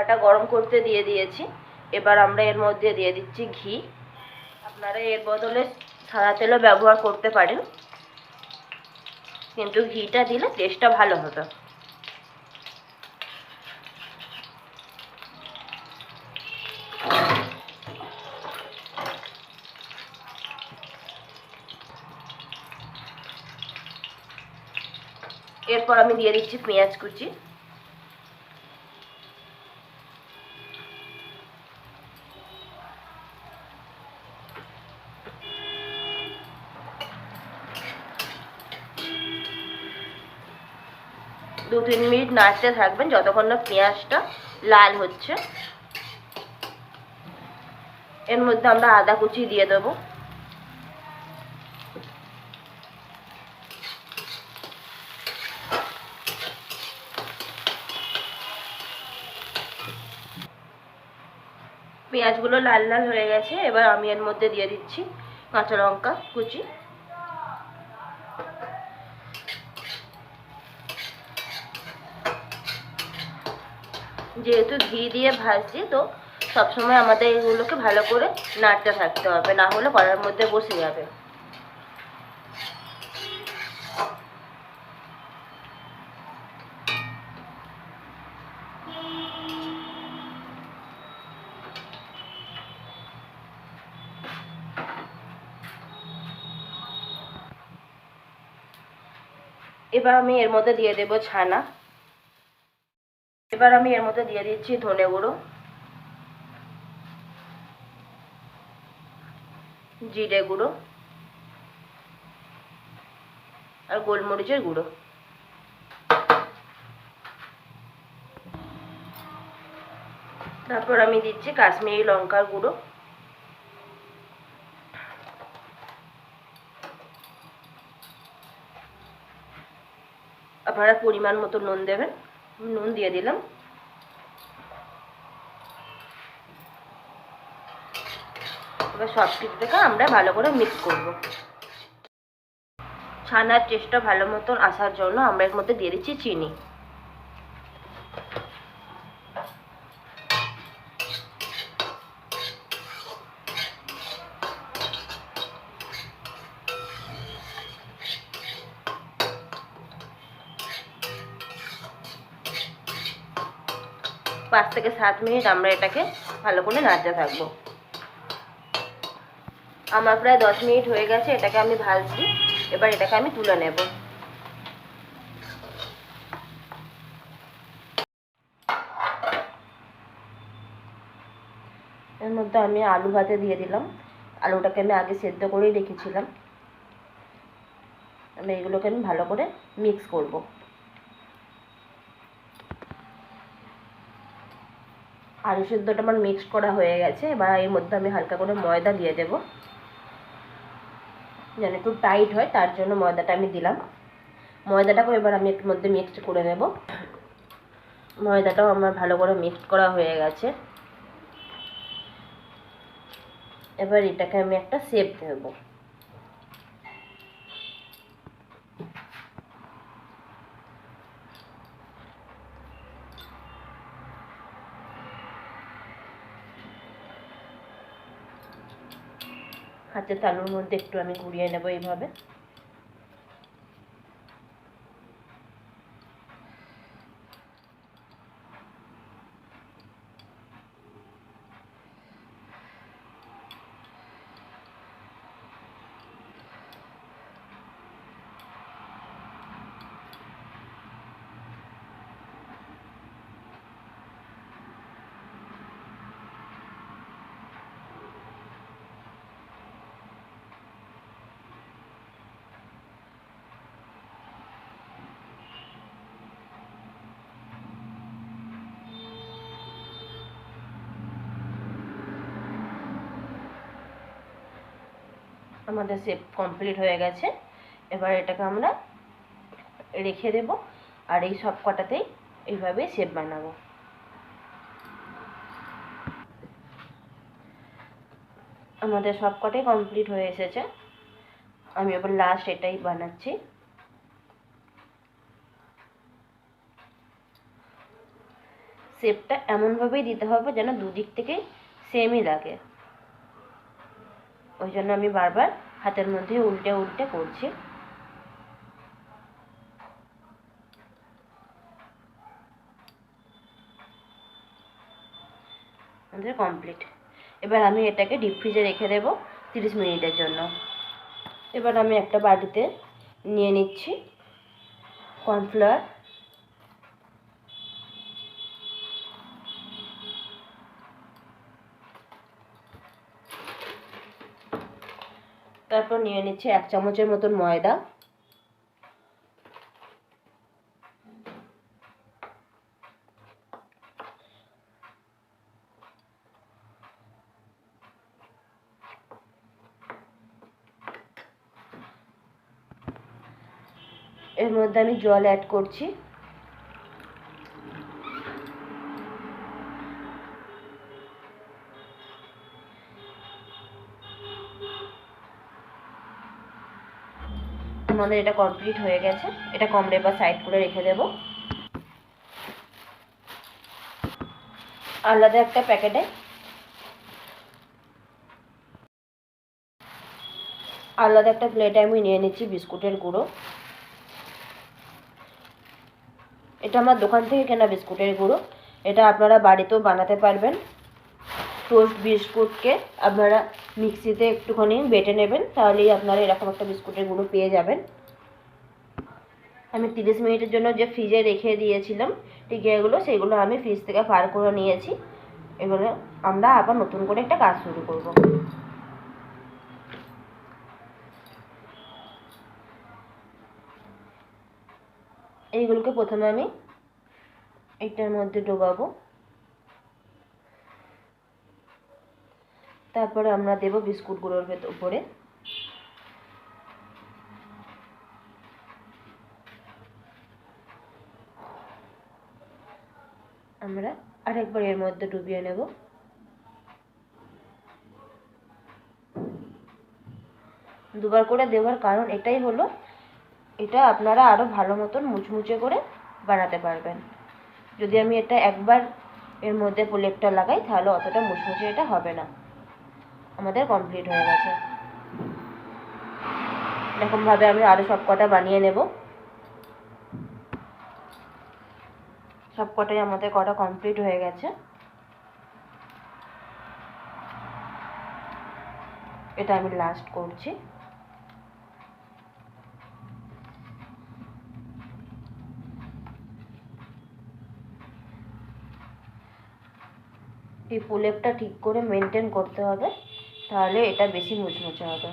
কড়াটা গরম করতে দিয়ে দিয়েছি। এবার আমরা এর মধ্যে দিয়ে দিচ্ছি ঘি। আপনারা এর বদলে সাদা তেলও ব্যবহার করতে পারেন, কিন্তু ঘিটা দিলে টেস্টটা ভালো হবে। এরপর আমি দিয়ে দিচ্ছি পেঁয়াজ কুচি। দু তিন মিনিট নাড়তে থাকবেন যতক্ষণ না পেঁয়াজটা লাল হচ্ছে। এর মধ্যে আমরা আদা কুচি দিয়ে দেবো। পেঁয়াজগুলো লাল লাল হয়ে গেছে। এবার আমি এর মধ্যে দিয়ে দিচ্ছি কাঁচা লঙ্কা কুচি। যেহেতু ঘি দিয়ে ভাজছি, তো সবসময় আমাদের এগুলোকে ভালো করে নাড়তে থাকতে হবে, না হলে কড়ার মধ্যে বসে যাবে। এবার আমি এর মধ্যে দিয়ে দেব ছানা। এবার আমি এর মধ্যে দিয়ে দিচ্ছি ধনে গুঁড়ো, জিরে গুঁড়ো আর গোলমরিচের গুঁড়ো। তারপর আমি দিচ্ছি কাশ্মীরি লঙ্কার গুঁড়ো। আপনারা পরিমাণ মতো নুন দেবেন, নুন দিয়ে দিলাম। এবার সব কিছুটাকে আমরা ভালো করে মিক্স করব। ছানার টেস্টটা ভালো মতন আসার জন্য আমরা এর মধ্যে দিয়ে দিচ্ছি চিনি। পাঁচ থেকে 7 মিনিট আমরা এটাকে ভালো করে নাড়তে থাকবো। আমার প্রায় 10 মিনিট হয়ে গেছে, এটাকে আমি ভাজছি। এবার এটাকে আমি তুলে নেব। এর মধ্যে আমি আলু ভাতে দিয়ে দিলাম। আলুটাকে আমি আগে সেদ্ধ করেই রেখেছিলাম। এগুলোকে আমি ভালো করে মিক্স করব। আলু সেদ্ধটা আমার মিক্স করা হয়ে গেছে। এবার এর মধ্যে আমি হালকা করে ময়দা দিয়ে দেব, যেন একটু টাইট হয়, তার জন্য ময়দাটা আমি দিলাম। ময়দাটাকে এবার আমি এর মধ্যে মিক্সড করে নেব। ময়দাটাও আমার ভালো করে মিক্সড করা হয়ে গেছে। এবার এটাকে আমি একটা শেপ দেব। হাতের তালুর মধ্যে একটু আমি ঘুরিয়ে নেব এইভাবে। আমাদের শেপ কমপ্লিট হয়ে গেছে। এবার এটাকে আমরা রেখে দেব, আর এই সব কটাতেই এইভাবে শেপ বানাবো। আমাদের সব কটাই কমপ্লিট হয়ে এসেছে। আমি এবার লাস্ট এটাই বানাচ্ছি। শেপটা এমনভাবেই দিতে হবে যেন দুদিক থেকেই সেমই লাগে। ওই জন্য আমি বারবার হাতের মধ্যে উল্টে উল্টে করছি। আমাদের কমপ্লিট। এবার আমি এটাকে ডিপ ফ্রিজে রেখে দেবো 30 মিনিটের জন্য। এবার আমি একটা বাটিতে নিয়ে নিচ্ছি কর্নফ্লাওয়ার, তারপর নিয়ে নিচ্ছি 1 চামচের মতন ময়দা, এর মধ্যে আমি জল অ্যাড করছি। আমাদের এটা কমপ্লিট হয়ে গেছে। এটা কমড়ে বা সাইড করে রেখে দেব। আলাদা একটা প্যাকেটে আলাদা একটা প্লেটে আমি নিয়ে নিচ্ছি বিস্কুটের গুঁড়ো। এটা আমার দোকান থেকে কেনা বিস্কুটের গুঁড়ো। এটা আপনারা বাড়িতেও বানাতে পারবেন। টোস্ট বিস্কুটকে আপনারা মিক্সিতে একটুখানি বেটে নেবেন, তাহলেই আপনারা এরকম একটা বিস্কুটের গুঁড়ো পেয়ে যাবেন। আমি 30 মিনিটের জন্য যে ফ্রিজে রেখে দিয়েছিলাম টিকিয়াগুলো, সেগুলো আমি ফ্রিজ থেকে বার করে নিয়েছি। এগুলো আমরা আবার নতুন করে একটা কাজ শুরু করব। এইগুলোকে প্রথমে আমি এটার মধ্যে ডোবাবো, তারপরে আমরা দেব বিস্কুটগুলোর উপরে। আমরা আরেকবার এর মধ্যে ডুবিয়ে নেব। দুবার করে দেওয়ার কারণ এটাই হলো, এটা আপনারা আরও ভালো মতন মুচমুচে করে বানাতে পারবেন। যদি আমি এটা একবার এর মধ্যে প্রলেপটা লাগাই তাহলে অতটা মুচমুচে এটা হবে না। আমাদের কমপ্লিট হয়ে গেছে। এরকমভাবে আমি আরও সব কটা বানিয়ে নেব। সব কটাই আমাদের কটা কমপ্লিট হয়ে গেছে। এটা আমি লাস্ট করছি। এই প্রলেপটা ঠিক করে মেনটেন করতে হবে, তাহলে এটা বেশি মুচমুচে হবে।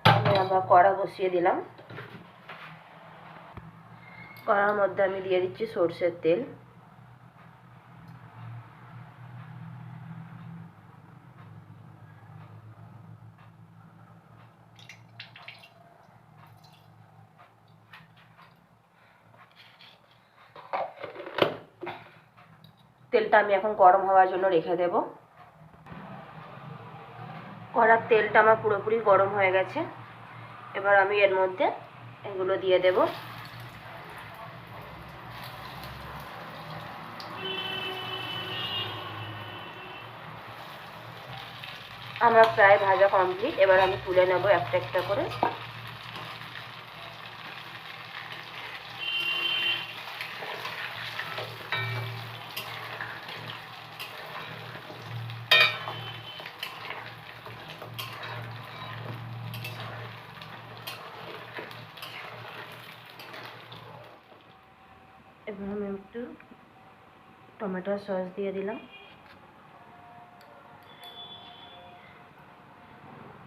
আমি আবার কড়া বসিয়ে দিলাম। কড়ার মধ্যে আমি দিয়ে দিচ্ছি সরষের তেল। তেলটা আমি এখন গরম হওয়ার জন্য রেখে দেব। কড়ার তেলটা আমার পুরোপুরি গরম হয়ে গেছে। এবার আমি এর মধ্যে এগুলো দিয়ে দেব। আমার প্রায় ভাজা কমপ্লিট। এবার আমি তুলে নেব একটা একটা করে। এবার আমি একটু টমেটো সস দিয়ে দিলাম।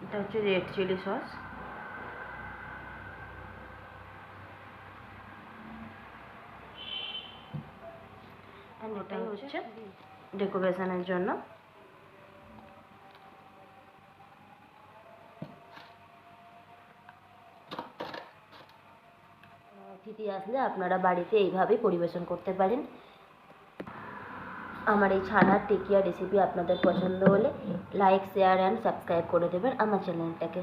এটা হচ্ছে রেড চিলি সস। আর এটা হচ্ছে ডেকোরেশনের জন্য। অতিথি আসলে আপনারা বাড়িতে এইভাবে পরিবেশন করতে পারেন। আমার এই ছানার টিকিয়া রেসিপি আপনাদের পছন্দ হলে লাইক, শেয়ার অ্যান্ড সাবস্ক্রাইব করে দেবেন আমার চ্যানেলটাকে।